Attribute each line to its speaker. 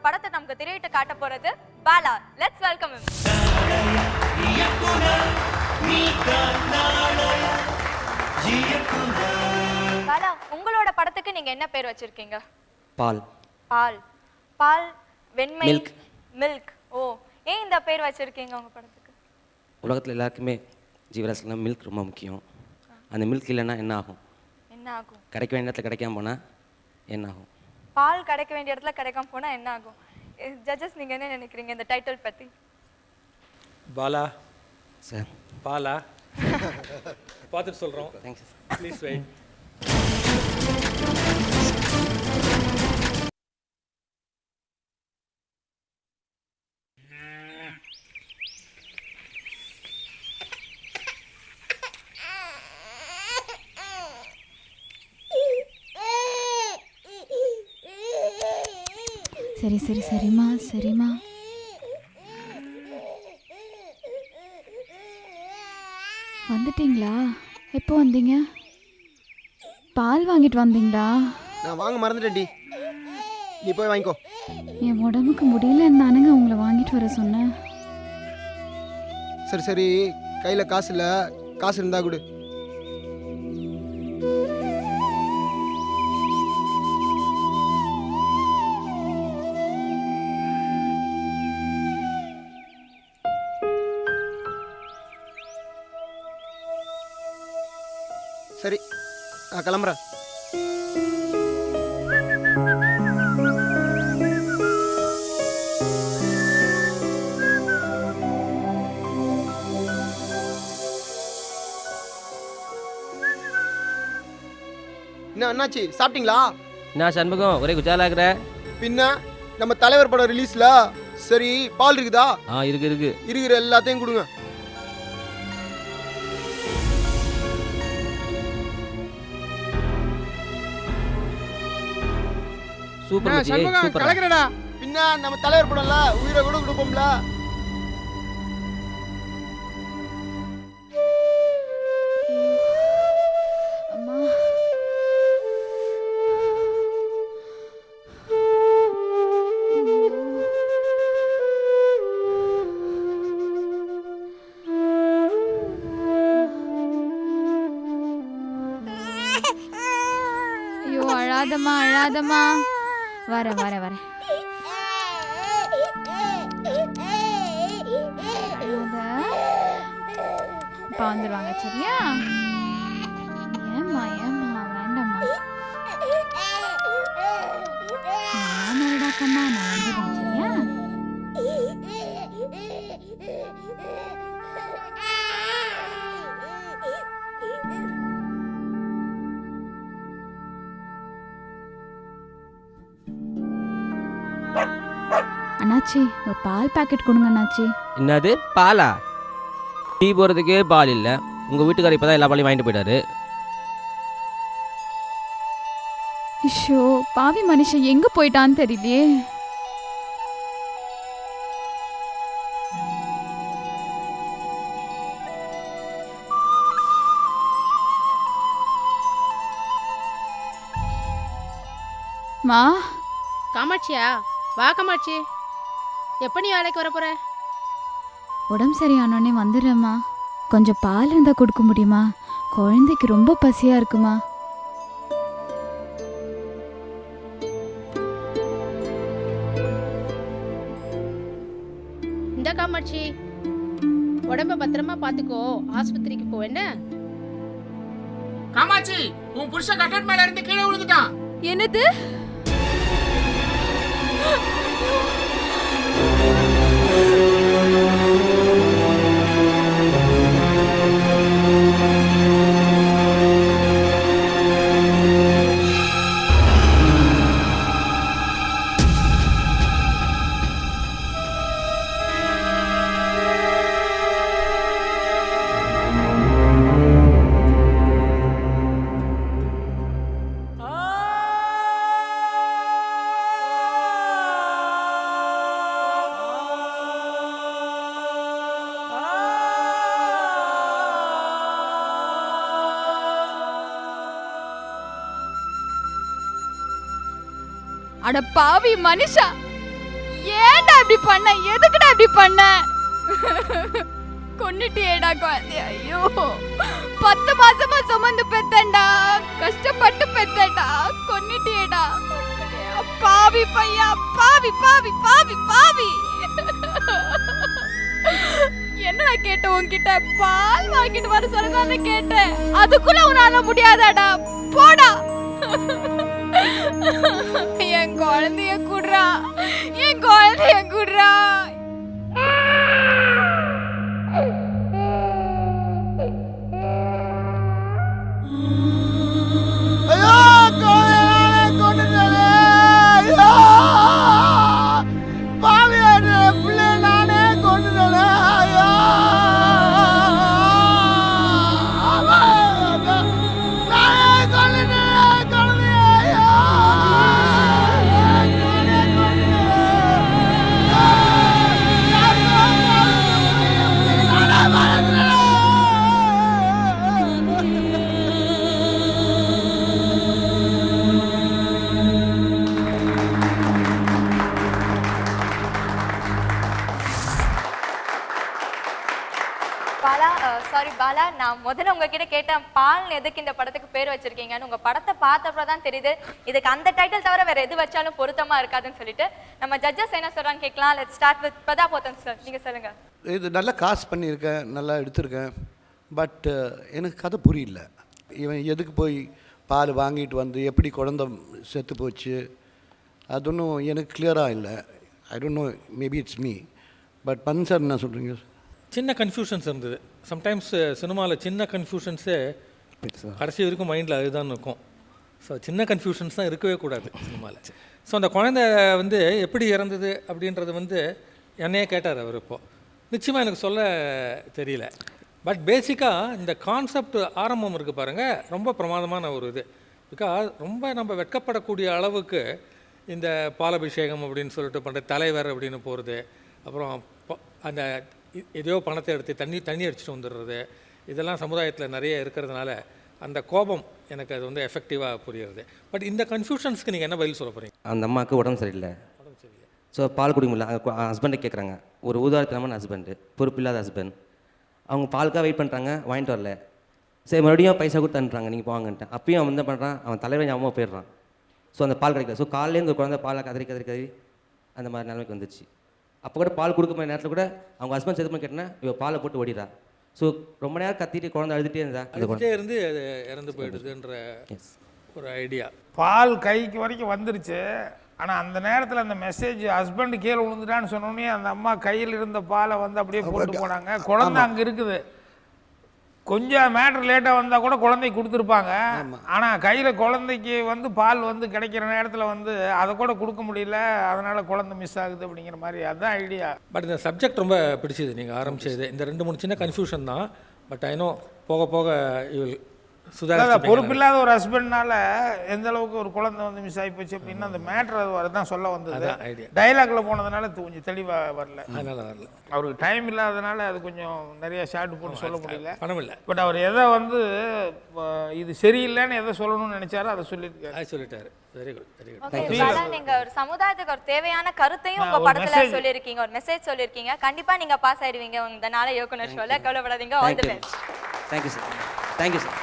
Speaker 1: படத்தை நமக்கு திரையிட்டு காட்ட போறது Bala. Let's welcome him. Bala, உங்களோட படத்துக்கு நீங்க என்ன பேர் வச்சிருக்கீங்க?
Speaker 2: பால்.
Speaker 1: பால். பால், வெண்மை,
Speaker 2: மில்க்.
Speaker 1: மில்க். ஓ, ஏன் இந்த பேர் வச்சிருக்கீங்க உங்க படத்துக்கு?
Speaker 2: உலகத்தில் எல்லாருக்குமே ஜீவராசிலாம் மில்க் ரொம்ப முக்கியம். அந்த மில்க் இல்லைன்னா என்ன ஆகும்?
Speaker 1: என்ன ஆகும்?
Speaker 2: கிடைக்க வேண்டிய இடத்துல கிடைக்காம போனால் என்ன ஆகும்?
Speaker 1: பால் கிடைக்க வேண்டிய இடத்துல கிடைக்காம போனா என்ன ஆகும்? ஜட்ஜஸ் நீங்க என்ன நினைக்கிறீங்க இந்த டைட்டில் பத்தி?
Speaker 3: பாலா
Speaker 2: சார்.
Speaker 3: பாலா பார்த்துட்டு சொல்கிறோம்.
Speaker 2: Thanks sir.
Speaker 3: Please wait.
Speaker 4: சரி சரி சரிம்மா சரிம்மா. வந்துட்டீங்களா? எப்போ வந்தீங்க? பால் வாங்கிட்டு வந்தீங்களா?
Speaker 5: நான் வாங்க மறந்துட்டேன்டி, நீ போய் வாங்கிக்கோ.
Speaker 4: என் உடம்புக்கு முடியலன்னு தானுங்க உங்களை வாங்கிட்டு வர சொன்னேன்.
Speaker 5: சரி சரி, கையில் காசு இல்லை, காசு இருந்தா கொடு. சரி, நான் கிளம்புறேன். என்ன அண்ணாச்சி, சாப்பிட்டீங்களா?
Speaker 6: என்ன சண்முகம் ஒரே குஜாலாகிற?
Speaker 5: பின்ன நம்ம தலைவர் படம் ரிலீஸ்ல. சரி, பால் இருக்குதா?
Speaker 6: இருக்கு இருக்கு.
Speaker 5: இருக்கிற எல்லாத்தையும் கொடுங்க.
Speaker 6: சூப்பர் மச்சி, சூப்பர்.
Speaker 5: கலக்குறடா. பின்ன நம்ம தலைவர் படம்ல, உயிரை கூட கொடுப்போம்ல.
Speaker 4: அம்மா. ஐயோ, அழாதம்மா அழாதம்மா. வர வர வர. இப்போ வந்துடுவாங்க, சரியா? ஏம்மா ஏம்மா, வேண்டாம்மா. நான் கண்ணா, நான் வந்துடுறேன், சரியா? அண்ணாச்சி, ஒரு பால் பாக்கெட் கொடுங்க அண்ணாச்சி.
Speaker 6: என்னது பாலா? டீ போகிறதுக்கே பால் இல்லை. உங்கள் வீட்டுக்காரர் இப்போ தான் எல்லா பாலையும் வாங்கிட்டு போயிட்டாரு.
Speaker 4: ஐயோ, பாவி மனுஷன் எங்க போயிட்டான்னு தெரியலையே. மா.
Speaker 7: காமாட்சியா? வா காமாட்சி, எப்போ நீ வேலைக்கு வர போற?
Speaker 4: உடம்பு சரியானோடனே வந்துடுறேம்மா. கொஞ்சம் பால் இருந்தால் கொடுக்க முடியுமா? குழந்தைக்கு ரொம்ப பசியாக இருக்குமா.
Speaker 7: இந்த காமாட்சி, உடம்ப பத்திரமா பாத்துக்கோ, ஆஸ்பத்திரிக்கு போ. என்ன
Speaker 8: காமாட்சி, உன் புருஷன் கட்டட் மேல இருந்து கீழே விழுந்துட்டான்.
Speaker 4: என்னது? அட பாவி மனுஷா, ஏன்டா இப்படி பண்ண? எதுக்குடா இப்படி பண்ண? கொன்னுட்டியேடா குழந்தைய. ஐயோ, 10 மாசமா சுமந்து பெத்தேன்டா, கஷ்டப்பட்டு பெத்தேன்டா, கொன்னுட்டியேடா. பாவி பையா, பாவி பாவி பாவி பாவி. என்னடா கேட்ட உன்கிட்ட? பால் வாங்கிட்டு வர சொல்லுங்க கேட்டேன். அதுக்குள்ள உன்னால முடியாதாடா? போடா. என் குழந்தைய குடுறா, என் குழந்தைய குடுறா.
Speaker 5: ஐயோ, கோழையானே, கொன்னுட்டானே. ஐயோ, பாவியான பிள்ளை நானே கொன்னுட்டானே. ஐயோ, நானே கொன்னுட்டேன் குழந்தைய. ஐயோ, நானே கொன்னுட்டேன்.
Speaker 1: பாலா, சாரி பாலா, நான் முதல்ல உங்ககிட்ட கேட்டேன் பால் எதுக்கு இந்த படத்துக்கு பேர் வச்சிருக்கீங்கன்னு. உங்க படத்தை பார்த்தப்பறம் தான் தெரியுது இதுக்கு அந்த டைட்டில் தவிர வேற எது வச்சாலும் பொருத்தமா இருக்காதுன்னு சொல்லிட்டு. நம்ம ஜட்ஜஸ் என்ன சொல்றான்னு கேட்கலாம். Let's start with Prathap Pothen sir, நீங்க சொல்லுங்க.
Speaker 9: இது நல்லா காசு பண்ணியிருக்கேன், நல்லா எடுத்திருக்கேன். பட் எனக்கு கதை புரியல. இவன் எதுக்கு போய் பால் வாங்கிட்டு வந்து எப்படி குழந்த செத்து போச்சு, அது ஒன்றும் எனக்கு கிளியராக இல்லை. I don't know, maybe it's me. But பன் சார் என்ன சொல்கிறீங்க?
Speaker 3: சின்ன கன்ஃபியூஷன்ஸ் இருந்தது. சம்டைம்ஸ் சினிமாவில் சின்ன கன்ஃபியூஷன்ஸே கடைசி வரைக்கும் மைண்டில் அதுதான் இருக்கும். ஸோ சின்ன கன்ஃபியூஷன்ஸ் தான் இருக்கவே கூடாது சினிமாவில். ஸோ அந்த குழந்தை வந்து எப்படி இறந்தது அப்படின்றது வந்து என்னையே கேட்டார் அவர். இப்போது நிச்சயமாக எனக்கு சொல்ல தெரியல. பட் பேசிக்காக இந்த கான்செப்ட் ஆரம்பம் இருக்குது பாருங்கள், ரொம்ப பிரமாதமான ஒரு இது. பிகாஸ் ரொம்ப நம்ம வெட்கப்படக்கூடிய அளவுக்கு இந்த பாலபிஷேகம் அப்படின்னு சொல்லிட்டு பண்ணுற தலைவர் அப்படின்னு போகிறது, அப்புறம் அந்த எதையோ பணத்தை எடுத்து தண்ணி அடிச்சுட்டு வந்துடுறது, இதெல்லாம் சமுதாயத்தில் நிறைய இருக்கிறதுனால அந்த கோபம் எனக்கு அது வந்து எஃபெக்டிவாக புரியுறது. பட் இந்த கன்ஃபியூஷன்ஸ்க்கு நீங்கள் என்ன பதில் சொல்ல போகிறீங்க?
Speaker 2: அந்த அம்மாவுக்கு உடம்பு சரியில்லை. ஸோ பால் குடிக்க முடியல. ஹஸ்பண்டை கேட்குறாங்க. ஒரு ஊதாரித்தனமான ஹஸ்பண்டு, பொறுப்பு இல்லாத ஹஸ்பண்ட். அவங்க பாலுக்காக வெயிட் பண்ணுறாங்க, வாங்கிட்டு வரல. சரி, மறுபடியும் பைசா கொடுத்து அனுப்புறாங்க, நீங்கள் போவாங்கன்ட்டு. அப்பயும் அவன் என்ன பண்ணுறான், அவன் தலைவன் அம்மா போயிடுறான். ஸோ அந்த பால் கிடைக்கல. ஸோ காலையிலேருந்து ஒரு குழந்தை பாலை கதறி அந்த மாதிரி நிலைமைக்கு வந்துச்சு. அப்போ கூட பால் கொடுக்க போகிற நேரத்தில் கூட அவங்க ஹஸ்பண்ட் செத்து பண்ணி கேட்டேன்னா இவள் பாலை போட்டு ஓடிடா. ஸோ ரொம்ப நேரம் கத்திட்டு குழந்தை அழுதுகிட்டே இருந்தா
Speaker 3: அழுதுகிட்டே இருந்து அது இறந்து போயிடுதுன்ற ஒரு ஐடியா.
Speaker 8: பால் கைக்கு வரைக்கும் வந்துருச்சு. ஆனால் அந்த நேரத்தில் அந்த மெசேஜ் ஹஸ்பண்ட் கீழே விழுந்துட்டான்னு சொன்னோடனே அந்த அம்மா கையில் இருந்த பாலை வந்து அப்படியே போட்டு போனாங்க. குழந்தை அங்கே இருக்குது. கொஞ்சம் மேட்ரு லேட்டாக வந்தால் கூட குழந்தை கொடுத்துருப்பாங்க. ஆனால் கையில் குழந்தைக்கு வந்து பால் வந்து கிடைக்கிற நேரத்தில் வந்து அதை கூட கொடுக்க முடியல, அதனால் குழந்தை மிஸ் ஆகுது அப்படிங்கிற மாதிரி அதுதான் ஐடியா.
Speaker 3: பட் இந்த சப்ஜெக்ட் ரொம்ப பிடிச்சது நீங்கள் ஆரம்பிச்சது. இந்த 2-3 சின்ன கன்ஃபியூஷன் தான். பட் ஐ நோ போக போக
Speaker 8: பொறுப்பில்லாத ஒரு ஹஸ்பண்ட்னால எந்த அளவுக்கு ஒரு குழந்தை வந்து மிஸ் ஆகி போச்சு அப்படின்னா அந்த மேட்ரு அதுதான் சொல்ல வந்தது. டைலாக்ல போனதுனால கொஞ்சம் தெளிவாக வரல.
Speaker 3: அதனால வரல.
Speaker 8: அவருக்கு டைம் இல்லாதனால அது கொஞ்சம் நிறைய ஷார்ட் போட்டு சொல்ல முடியல.
Speaker 3: பணம் இல்லை.
Speaker 8: பட் அவர் எதை வந்து இது சரியில்லைன்னு எதை சொல்லணும்னு நினைச்சாரோ அதை
Speaker 3: சொல்லிட்டாரு. Very good, very good.
Speaker 1: Okay Bala, நீங்க ஒரு சமுதாயத்துக்கு ஒரு தேவையான கருத்தையும் உங்க படத்துல சொல்லியிருக்கீங்க, ஒரு மெசேஜ் சொல்லியிருக்கீங்க. கண்டிப்பா நீங்க பாஸ் ஆயிடுவீங்க இந்த நாளை இயக்குனர் ஷோல. கவலைப்படாதீங்க. All the best.
Speaker 2: Thank you sir. Thank you sir.